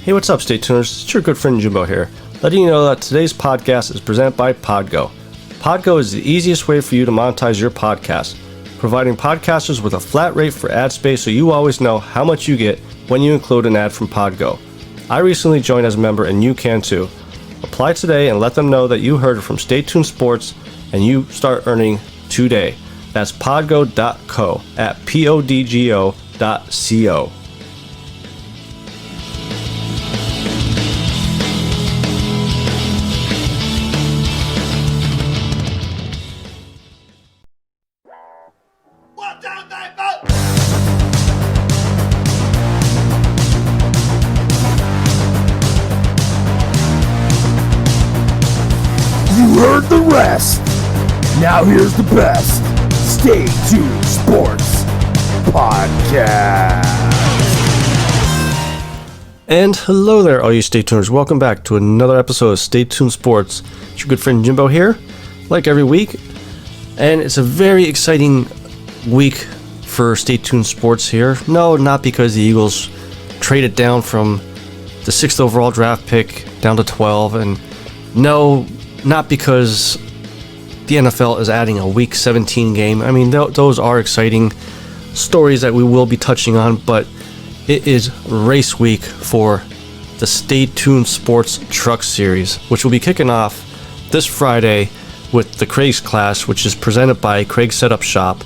Hey, what's up, Stay Tuners? It's your good friend Jimbo here, letting you know that today's podcast is presented by Podgo. Podgo is the easiest way for you to monetize your podcast, providing podcasters with a flat rate for ad space so you always know how much you get when you include an ad from Podgo. I recently joined as a member and you can too. Apply today and let them know that you heard from Stay Tuned Sports and you start earning today. That's podgo.co at podgo.co. You heard the rest. Now here's the best. Stay Tuned Sports Podcast. And hello there, all you Stay Tuners. Welcome back to another episode of Stay Tuned Sports. It's your good friend Jimbo here, like every week. And it's a very exciting week for Stay Tuned Sports here. No, not because the Eagles traded down from the 6th overall draft pick down to 12. And no, not because the NFL is adding a Week 17 game. I mean, those are exciting stories that we will be touching on, but it is race week for the Stay Tuned Sports Truck Series, which will be kicking off this Friday with the Craig's Clash, which is presented by Craig's Setup Shop.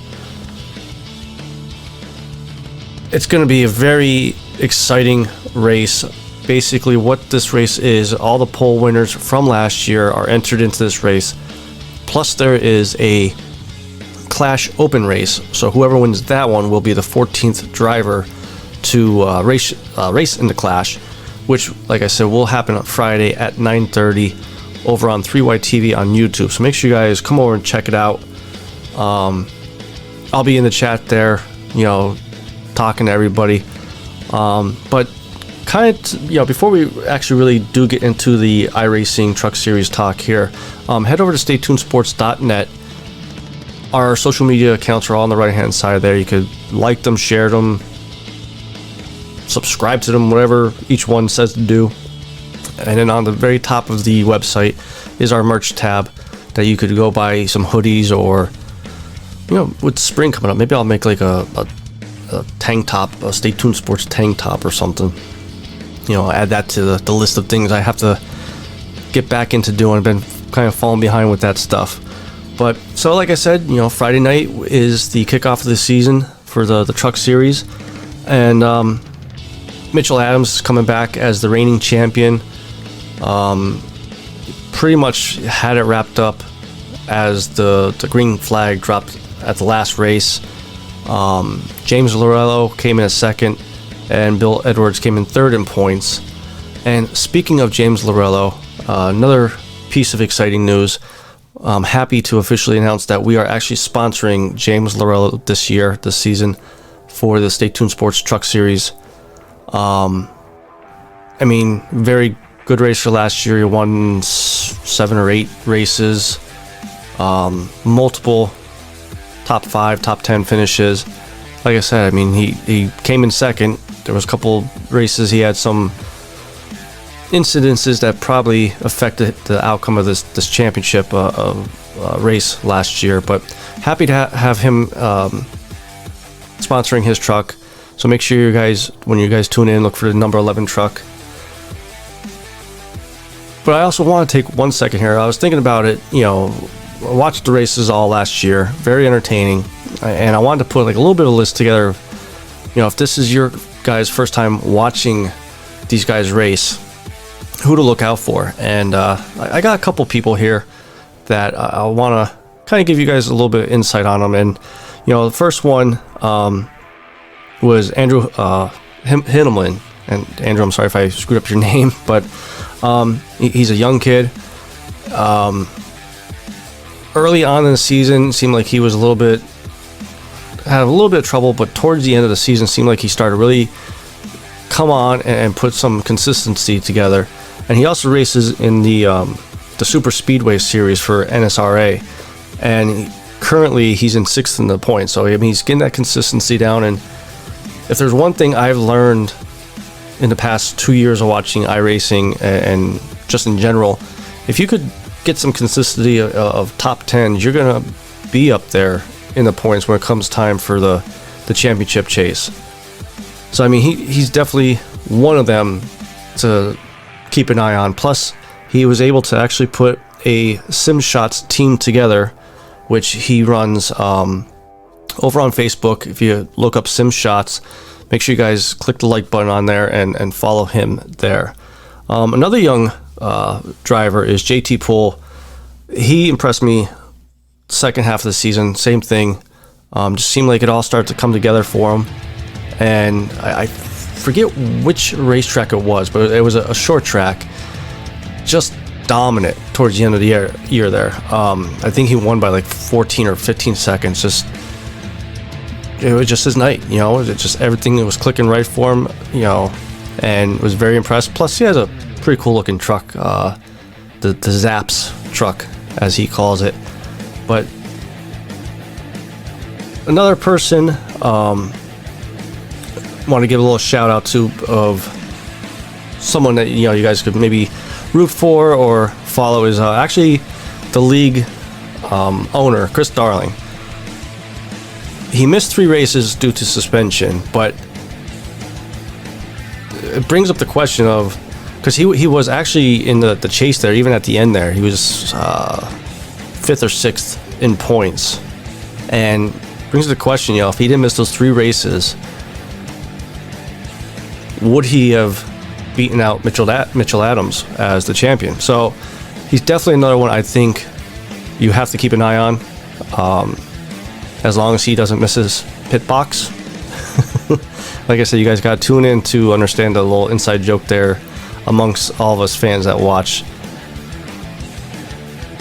It's going to be a very exciting race. Basically, what this race is, all the pole winners from last year are entered into this race. Plus, there is a Clash Open race, so whoever wins that one will be the 14th driver to race in the Clash, which, like I said, will happen on Friday at 9:30 over on 3YTV on YouTube. So make sure you guys come over and check it out. I'll be in the chat there, talking to everybody. But kind of, before we actually really do get into the iRacing Truck Series talk here, head over to staytunesports.net. Our social media accounts are all on the right hand side there. You could like them, share them, subscribe to them, whatever each one says to do. And then on the very top of the website is our merch tab that you could go buy some hoodies, or with spring coming up, maybe I'll make like a tank top, a Stay Tuned Sports tank top or something. Add that to the list of things I have to get back into doing. I've been kind of falling behind with that stuff. But so, like I said, Friday night is the kickoff of the season for the Truck Series, and Mitchell Adams is coming back as the reigning champion. Pretty much had it wrapped up as the green flag dropped at the last race. James Lorello came in second, and Bill Edwards came in third in points. And speaking of James Lorello, another piece of exciting news. I'm happy to officially announce that we are actually sponsoring James Lorello this season, for the Stay Tuned Sports Truck Series. Very good racer last year. He won 7 or 8 races, multiple top 5, top 10 finishes. Like I said, he came in second. There was a couple races he had some incidences that probably affected the outcome of this championship race last year, but happy to have him sponsoring his truck. So make sure you guys, when you guys tune in, look for the number 11 truck. But I also want to take 1 second here. I was thinking about it. I watched the races all last year, very entertaining, and I wanted to put like a little bit of a list together. If this is your guys' first time watching these guys race, who to look out for. And I got a couple people here that I want to kind of give you guys a little bit of insight on them. And the first one was Andrew Hinneman. And Andrew, I'm sorry if I screwed up your name, but he's a young kid. Early on in the season, seemed like he was had a little bit of trouble, but towards the end of the season, seemed like he started really come on and put some consistency together. And he also races in the Super Speedway series for NSRA, and currently he's in 6th in the points. So he's getting that consistency down. And if there's one thing I've learned in the past 2 years of watching iRacing and just in general, if you could get some consistency of top 10s, you're going to be up there in the points when it comes time for the championship chase. So, I mean, he's definitely one of them to keep an eye on. Plus, he was able to actually put a SimShots team together, which he runs over on Facebook. If you look up SimShots, make sure you guys click the like button on there and follow him there. Another young driver is JT Poole. He impressed me second half of the season. Same thing. Just seemed like it all started to come together for him. And I forget which racetrack it was, but it was a short track. Just dominant towards the end of the year there. I think he won by like 14 or 15 seconds. It was just his night, you know. It just everything was clicking right for him, you know, and was very impressed. Plus, he has a pretty cool looking truck, the Zaps truck, as he calls it. But another person want to give a little shout out to of someone that, you know, you guys could maybe root for or follow is actually the league owner, Chris Darling. He missed 3 races due to suspension, but it brings up the question of, because he was actually in the chase there, even at the end there, he was 5th or 6th in points, and brings up the question, you know, if he didn't miss those 3 races, would he have beaten out Mitchell Adams as the champion? So he's definitely another one I think you have to keep an eye on, as long as he doesn't miss his pit box. Like I said, you guys got to tune in to understand the little inside joke there amongst all of us fans that watch.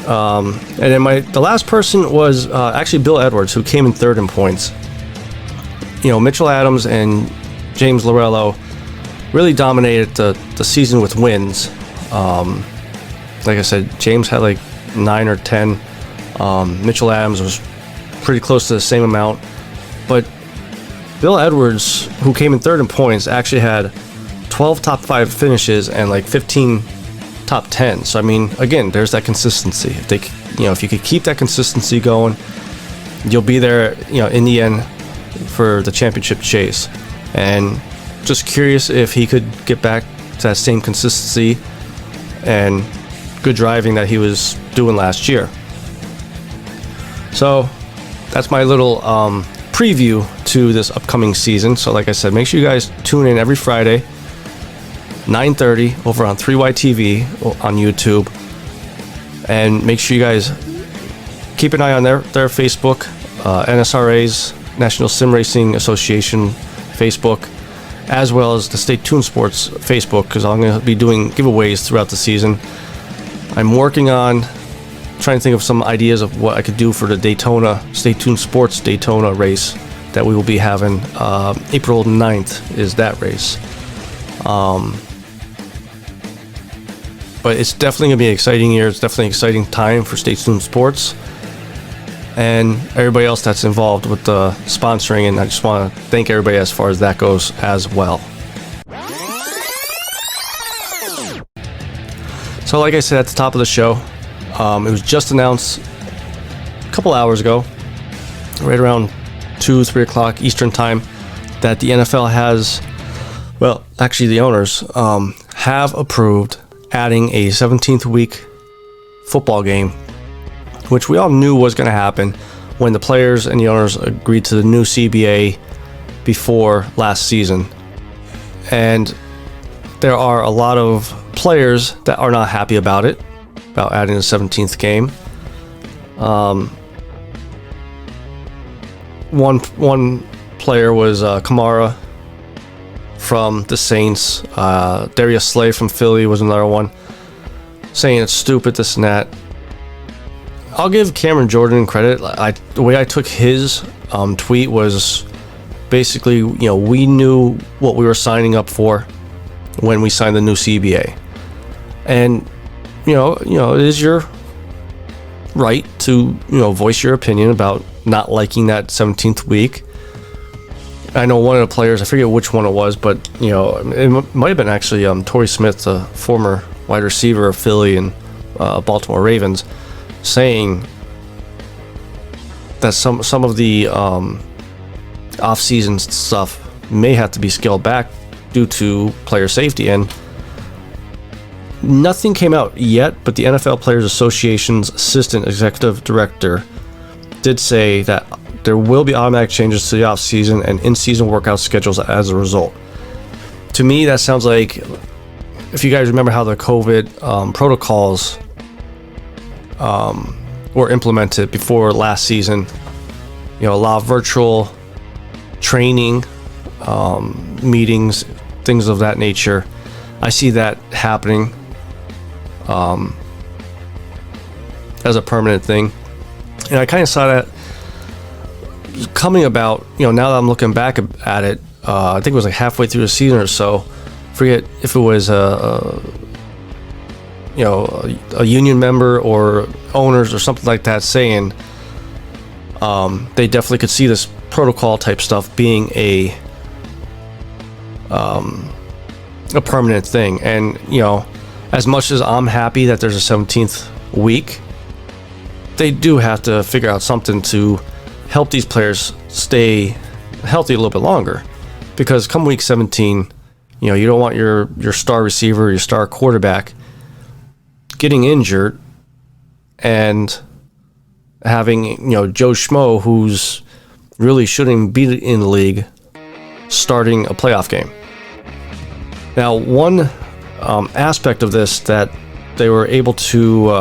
And then the last person was actually Bill Edwards, who came in 3rd in points. You know, Mitchell Adams and James Lorello really dominated the season with wins. Like I said, James had like 9 or 10. Mitchell Adams was pretty close to the same amount. But Bill Edwards, who came in 3rd in points, actually had 12 top 5 finishes and like 15 top 10. So I mean, again, there's that consistency. If you could keep that consistency going, you'll be there, you know, in the end for the championship chase. And just curious if he could get back to that same consistency and good driving that he was doing last year. So that's my little preview to this upcoming season. So like I said, make sure you guys tune in every Friday, 9:30 over on 3YTV on YouTube, and make sure you guys keep an eye on their Facebook, NSRA's National Sim Racing Association Facebook, as well as the Stay Tuned Sports Facebook, because I'm going to be doing giveaways throughout the season. I'm working on trying to think of some ideas of what I could do for the Daytona, Stay Tuned Sports Daytona race that we will be having. April 9th is that race. But it's definitely going to be an exciting year. It's definitely an exciting time for Stay Tuned Sports and everybody else that's involved with the sponsoring, and I just want to thank everybody as far as that goes as well. So like I said at the top of the show, it was just announced a couple hours ago, right around 2-3 o'clock Eastern time, that the NFL has, well, actually the owners have approved adding a 17th week football game, which we all knew was going to happen when the players and the owners agreed to the new CBA before last season. And there are a lot of players that are not happy about it, about adding a 17th game. One player was Kamara from the Saints. Darius Slay from Philly was another one, saying it's stupid, this and that. I'll give Cameron Jordan credit. The way I took his tweet was basically, you know, we knew what we were signing up for when we signed the new CBA, and you know, it is your right to, you know, voice your opinion about not liking that 17th week. I know one of the players, I forget which one it was, but it might have been actually Torrey Smith, the former wide receiver of Philly and Baltimore Ravens, saying that some of the off-season stuff may have to be scaled back due to player safety, and nothing came out yet, but the NFL Players Association's assistant executive director did say that there will be automatic changes to the off-season and in-season workout schedules as a result. To me, that sounds like, if you guys remember how the COVID protocols were implemented before last season, a lot of virtual training, meetings, things of that nature. I see that happening as a permanent thing, and I kind of saw that coming about. Now that I'm looking back at it, I think it was like halfway through the season or so. Forget if it was a union member or owners or something like that saying they definitely could see this protocol type stuff being a permanent thing. And as much as I'm happy that there's a 17th week, they do have to figure out something to help these players stay healthy a little bit longer, because come week 17, you don't want your star receiver, your star quarterback getting injured and having Joe Schmo, who's really shouldn't be in the league, starting a playoff game. Now, one aspect of this that they were able to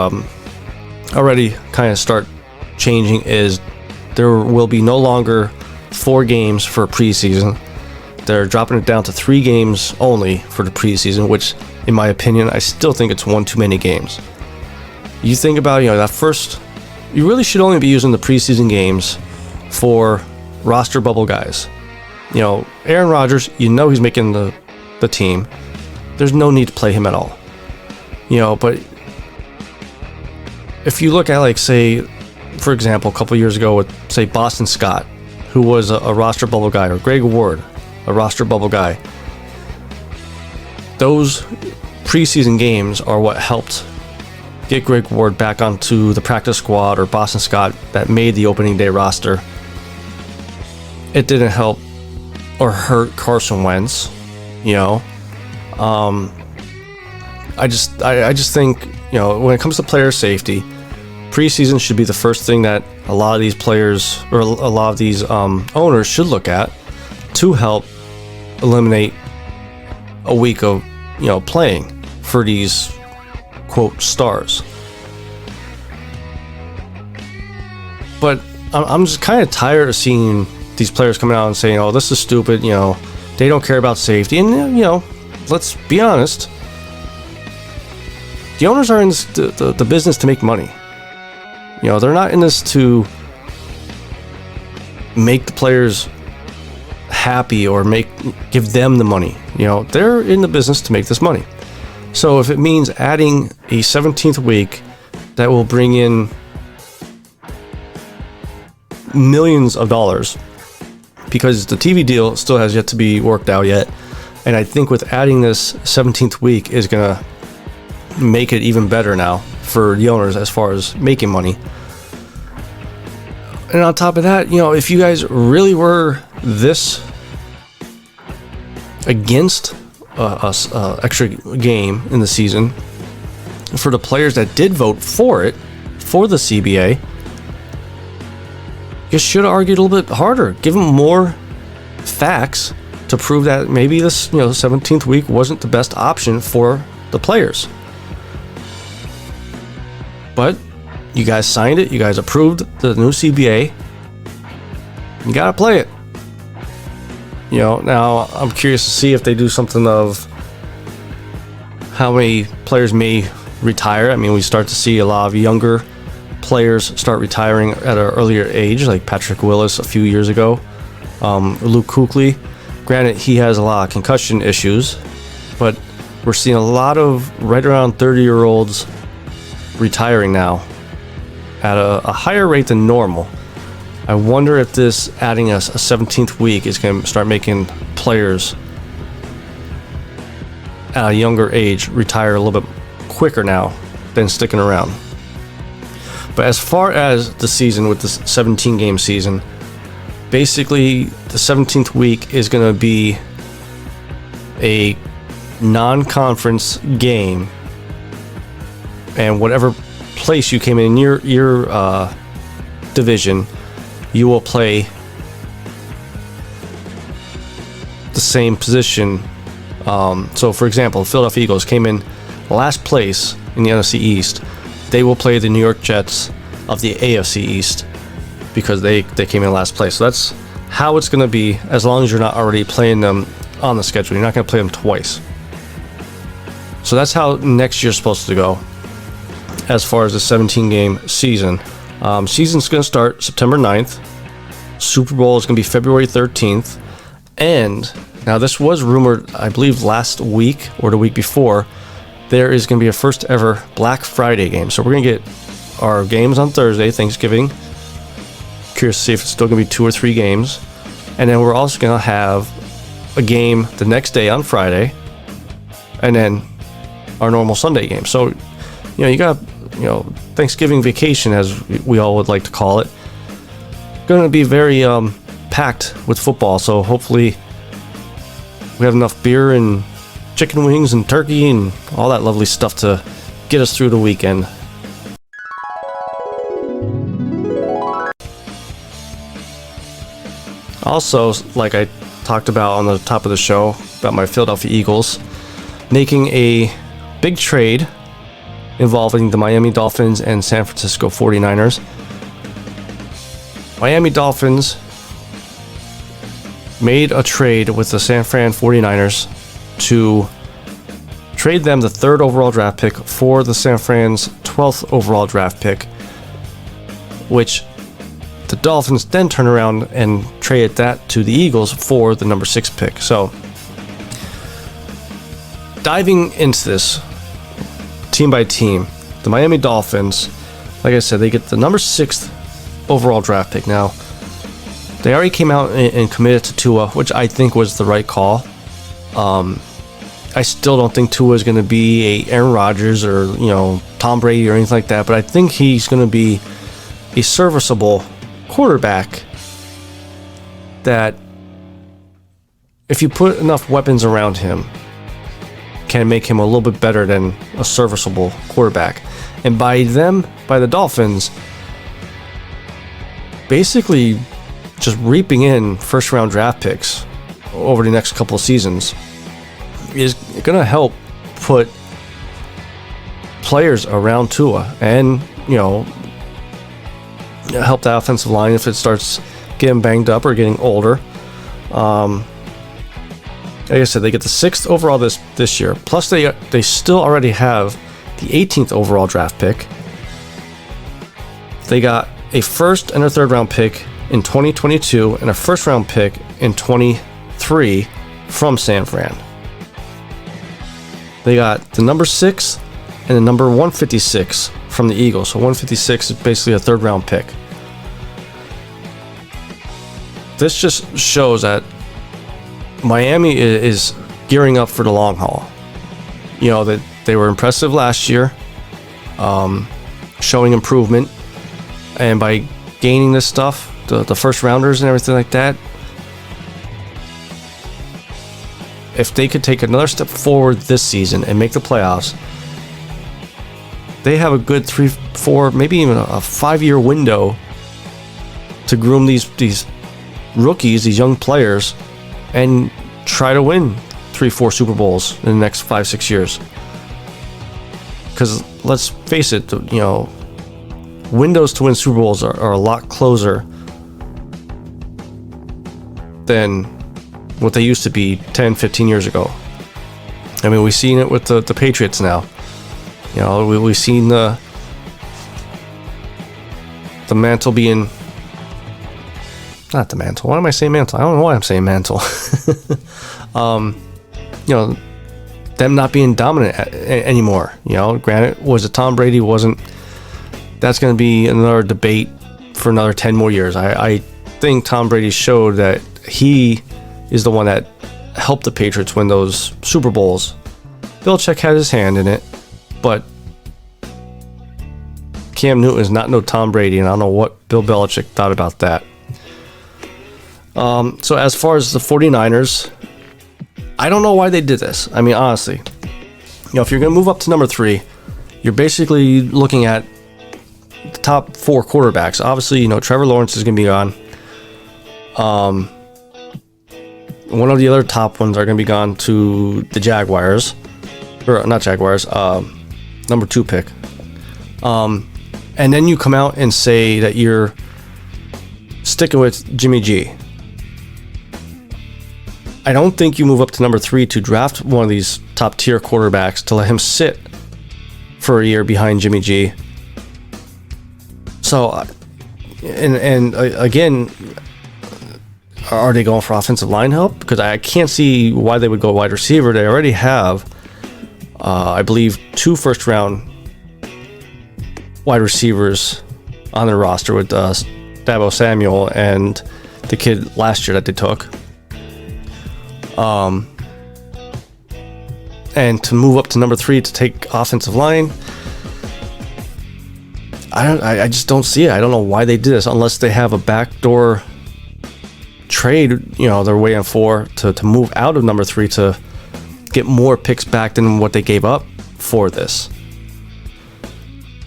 already kind of start changing is there will be no longer 4 games for preseason. They're dropping it down to 3 games only for the preseason, which, in my opinion, I still think it's one too many games. You think about, that first, you really should only be using the preseason games for roster bubble guys. Aaron Rodgers, he's making the team. There's no need to play him at all. But if you look at, like, say, for example, a couple years ago with, say, Boston Scott, who was a roster bubble guy, or Greg Ward, a roster bubble guy, those preseason games are what helped get Greg Ward back onto the practice squad, or Boston Scott that made the opening day roster. It didn't help or hurt Carson Wentz. I just think, when it comes to player safety, preseason should be the first thing that a lot of these players, or a lot of these owners, should look at to help eliminate a week of playing for these quote stars. But I'm just kind of tired of seeing these players coming out and saying, "Oh, this is stupid." They don't care about safety, and let's be honest. The owners are in the business to make money. They're not in this to make the players happy or give them the money. They're in the business to make this money. So if it means adding a 17th week that will bring in millions of dollars, because the TV deal still has yet to be worked out yet, and I think with adding this 17th week is going to make it even better now for the owners as far as making money. And on top of that, if you guys really were this against extra game in the season, for the players that did vote for it, for the CBA, you should have argued a little bit harder. Give them more facts to prove that maybe this 17th week wasn't the best option for the players. But you guys signed it. You guys approved the new CBA. You gotta play it. Now I'm curious to see if they do something of how many players may retire. I mean, we start to see a lot of younger players start retiring at an earlier age, like Patrick Willis a few years ago. Luke Kuechly, granted, he has a lot of concussion issues, but we're seeing a lot of right around 30-year-olds retiring now at a higher rate than normal. I wonder if this adding us a 17th week is going to start making players at a younger age retire a little bit quicker now than sticking around. But as far as the season with this 17 game season, basically the 17th week is going to be a non-conference game, and whatever place you came in your division, you will play the same position. So for example, the Philadelphia Eagles came in last place in the NFC East. They will play the New York Jets of the AFC East because they came in last place. So that's how it's going to be, as long as you're not already playing them on the schedule. You're not going to play them twice. So that's how next year's supposed to go as far as the 17-game season. Season's going to start September 9th. Super Bowl is going to be February 13th. And now this was rumored, I believe, last week or the week before. There is going to be a first ever Black Friday game. So we're going to get our games on Thursday, Thanksgiving. Curious to see if it's still going to be 2 or 3 games. And then we're also going to have a game the next day on Friday. And then our normal Sunday game. So, you got, Thanksgiving vacation, as we all would like to call it, going to be very packed with football. So hopefully we have enough beer and chicken wings and turkey and all that lovely stuff to get us through the weekend. Also, like I talked about on the top of the show about my Philadelphia Eagles making a big trade involving the Miami Dolphins and San Francisco 49ers. Miami Dolphins made a trade with the San Fran 49ers to trade them the 3rd overall draft pick for the San Fran's 12th overall draft pick, which the Dolphins then turn around and traded that to the Eagles for the number 6 pick. So, diving into this team by team, the Miami Dolphins, like I said, they get the number 6th overall draft pick. Now, they already came out and committed to Tua, which I think was the right call. I still don't think Tua is going to be a Aaron Rodgers or, Tom Brady or anything like that, but I think he's going to be a serviceable quarterback that, if you put enough weapons around him, can make him a little bit better than a serviceable quarterback. And by the Dolphins, basically just reaping in first round draft picks over the next couple of seasons is going to help put players around Tua and, help the offensive line if it starts getting banged up or getting older. Like I said, they get the 6th overall this year. Plus, they still already have the 18th overall draft pick. They got a 1st and a 3rd round pick in 2022 and a 1st round pick in 23 from San Fran. They got the number 6 and the number 156 from the Eagles. So 156 is basically a 3rd round pick. This just shows that Miami is gearing up for the long haul. That they were impressive last year, showing improvement, and by gaining this stuff, the first rounders and everything like that, if they could take another step forward this season and make the playoffs, they have a good 3, 4, maybe even a 5-year window to groom these rookies, these young players, and try to win 3, 4 Super Bowls in the next 5, 6 years. Because let's face it, windows to win Super Bowls are a lot closer than what they used to be 10, 15 years ago. I mean, we've seen it with the Patriots now. We've seen the mantle being... Not the mantle. Why am I saying mantle? I don't know why I'm saying mantle. Them not being dominant anymore. Granted, was it Tom Brady? Wasn't. That's going to be another debate for another 10 more years. I think Tom Brady showed that he is the one that helped the Patriots win those Super Bowls. Belichick had his hand in it, but Cam Newton is not no Tom Brady, and I don't know what Bill Belichick thought about that. So as far as the 49ers, I don't know why they did this. I mean, honestly, if you're going to move up to number 3, you're basically looking at the top 4 quarterbacks. Obviously, Trevor Lawrence is going to be gone. One of the other top ones are going to be gone to the Jaguars. Or not Jaguars, number 2 pick. And then you come out and say that you're sticking with Jimmy G. I don't think you move up to number 3 to draft one of these top tier quarterbacks to let him sit for a year behind Jimmy G. So, and again, are they going for offensive line help? Because I can't see why they would go wide receiver. They already have, I believe, 2 first-round wide receivers on their roster with Dabo Samuel and the kid last year that they took. And to move up to number 3 to take offensive line, I just don't see it. I don't know why they did this unless they have a backdoor trade, they're waiting for to move out of number 3 to get more picks back than what they gave up for this.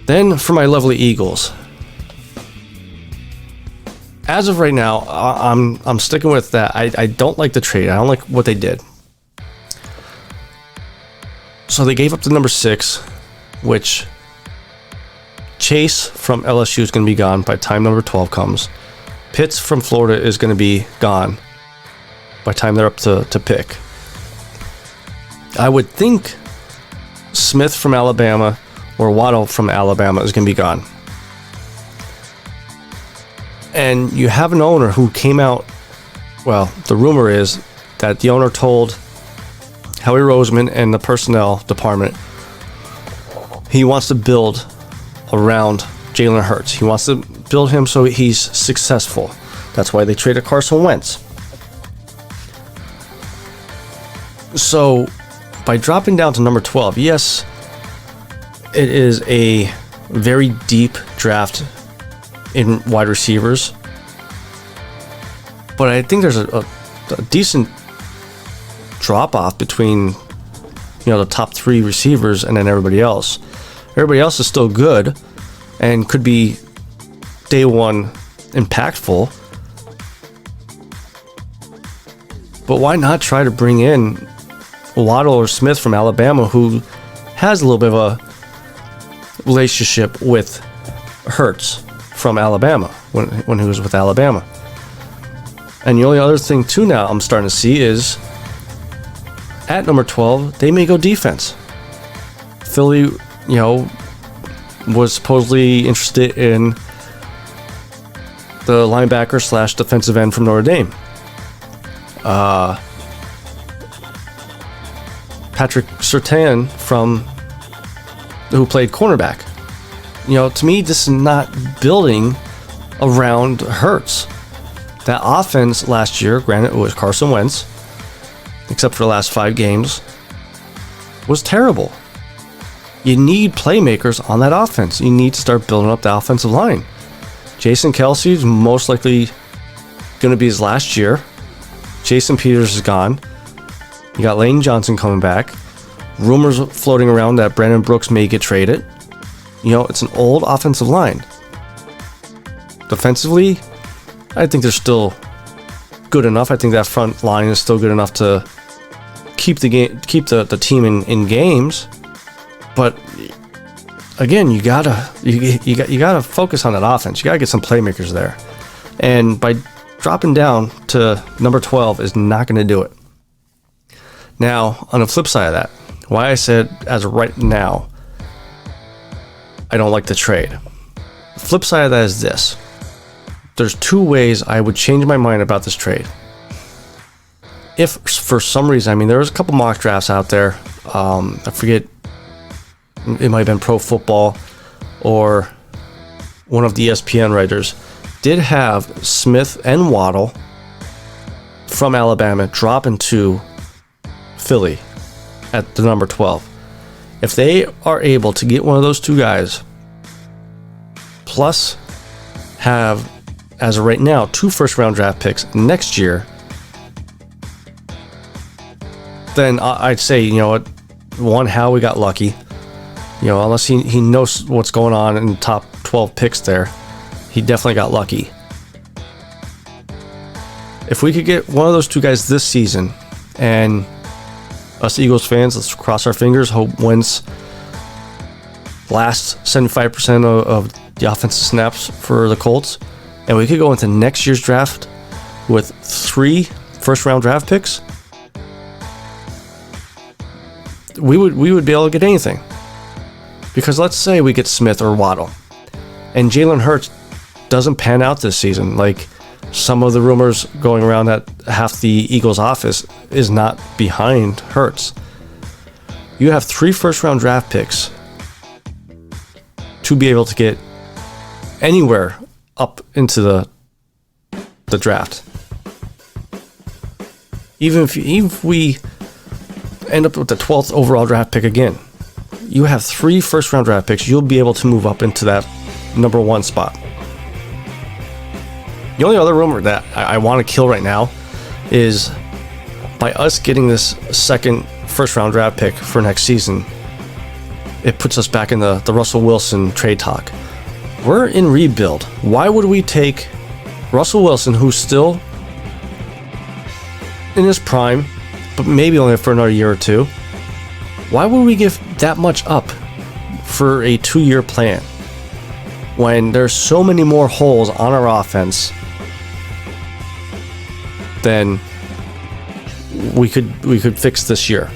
Then for my lovely Eagles, as of right now, I'm sticking with that. I don't like the trade. I don't like what they did. So they gave up the number 6, which Chase from LSU is going to be gone by the time number 12 comes. Pitts from Florida is going to be gone by the time they're up to pick. I would think Smith from Alabama or Waddle from Alabama is going to be gone. And you have an owner who came out, well, the rumor is that the owner told Howie Roseman and the personnel department he wants to build around Jalen Hurts. He wants to build him so he's successful. That's why they traded Carson Wentz. So by dropping down to number 12, yes, it is a very deep draft in wide receivers, but I think there's a decent drop off between the top 3 receivers and then everybody else. Everybody else is still good and could be day one impactful, but why not try to bring in Waddle or Smith from Alabama, who has a little bit of a relationship with Hurts from Alabama when he was with Alabama. And the only other thing too now I'm starting to see is at number 12 they may go defense. Philly, was supposedly interested in the linebacker / defensive end from Notre Dame. Patrick Surtain who played cornerback. To me, this is not building around Hurts. That offense last year, granted it was Carson Wentz, except for the last 5 games, was terrible. You need playmakers on that offense. You need to start building up the offensive line. Jason Kelce is most likely going to be his last year. Jason Peters is gone. You got Lane Johnson coming back. Rumors floating around that Brandon Brooks may get traded. It's an old offensive line. Defensively, I think they're still good enough. I think that front line is still good enough to keep the team in games. But again, you gotta focus on that offense. You gotta get some playmakers there. And by dropping down to number 12 is not going to do it. Now, on the flip side of that, why I said as of right now, I don't like the trade. The flip side of that is this. There's 2 ways I would change my mind about this trade. If for some reason, there was a couple mock drafts out there. I forget, it might have been Pro Football or one of the ESPN writers did have Smith and Waddle from Alabama drop into Philly at the number 12. If they are able to get one of those two guys, plus have, as of right now, 2 first-round draft picks next year, then I'd say, you know what, one, Howie got lucky. You know, unless he knows what's going on in the top 12 picks there, he definitely got lucky. If we could get one of those two guys this season, and us Eagles fans, let's cross our fingers, hope Wentz lasts 75% of the offensive snaps for the Colts, and we could go into next year's draft with 3 first-round draft picks, we would be able to get anything. Because let's say we get Smith or Waddle, and Jalen Hurts doesn't pan out this season. Like some of the rumors going around that half the Eagles office is not behind Hurts. You have 3 first-round draft picks to be able to get anywhere up into the draft. Even if we end up with the 12th overall draft pick again, you have 3 first-round draft picks. You'll be able to move up into that number 1 spot. The only other rumor that I want to kill right now is by us getting this second first-round draft pick for next season, it puts us back in the Russell Wilson trade talk. We're in rebuild. Why would we take Russell Wilson, who's still in his prime, but maybe only for another year or 2? Why would we give that much up for a 2-year plan when there's so many more holes on our offense than we could fix this year?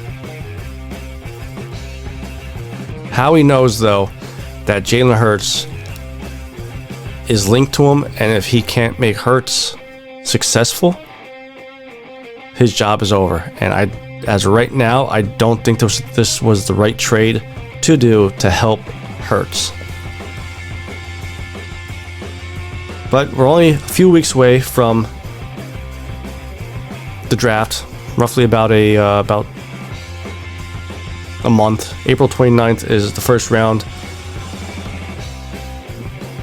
Howie knows, though, that Jalen Hurts is linked to him, and if he can't make Hurts successful, his job is over. And as of right now, I don't think this was the right trade to do to help Hurts. But we're only a few weeks away from the draft, roughly about a month. April 29th is the first round.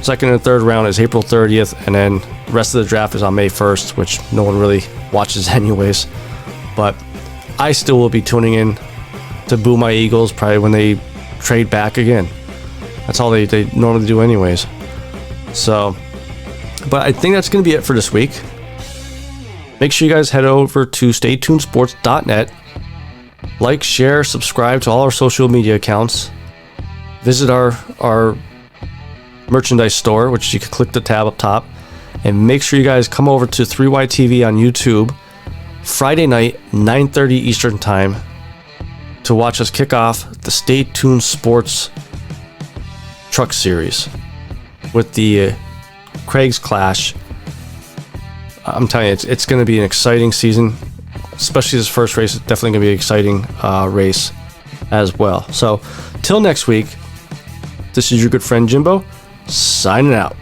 Second and third round is April 30th, and then the rest of the draft is on May 1st, which no one really watches anyways. But I still will be tuning in to boo my Eagles probably when they trade back again. That's all they normally do anyways. So, but I think that's going to be it for this week. Make sure you guys head over to staytunesports.net. Like, share, subscribe to all our social media accounts. Visit our merchandise store, which you can click the tab up top. And make sure you guys come over to 3YTV on YouTube Friday night, 9:30 Eastern Time, to watch us kick off the Stay Tuned Sports Truck Series with the Craig's Clash. I'm telling you, it's going to be an exciting season, especially this first race. It's definitely going to be an exciting race as well. So, till next week, this is your good friend Jimbo, signing out.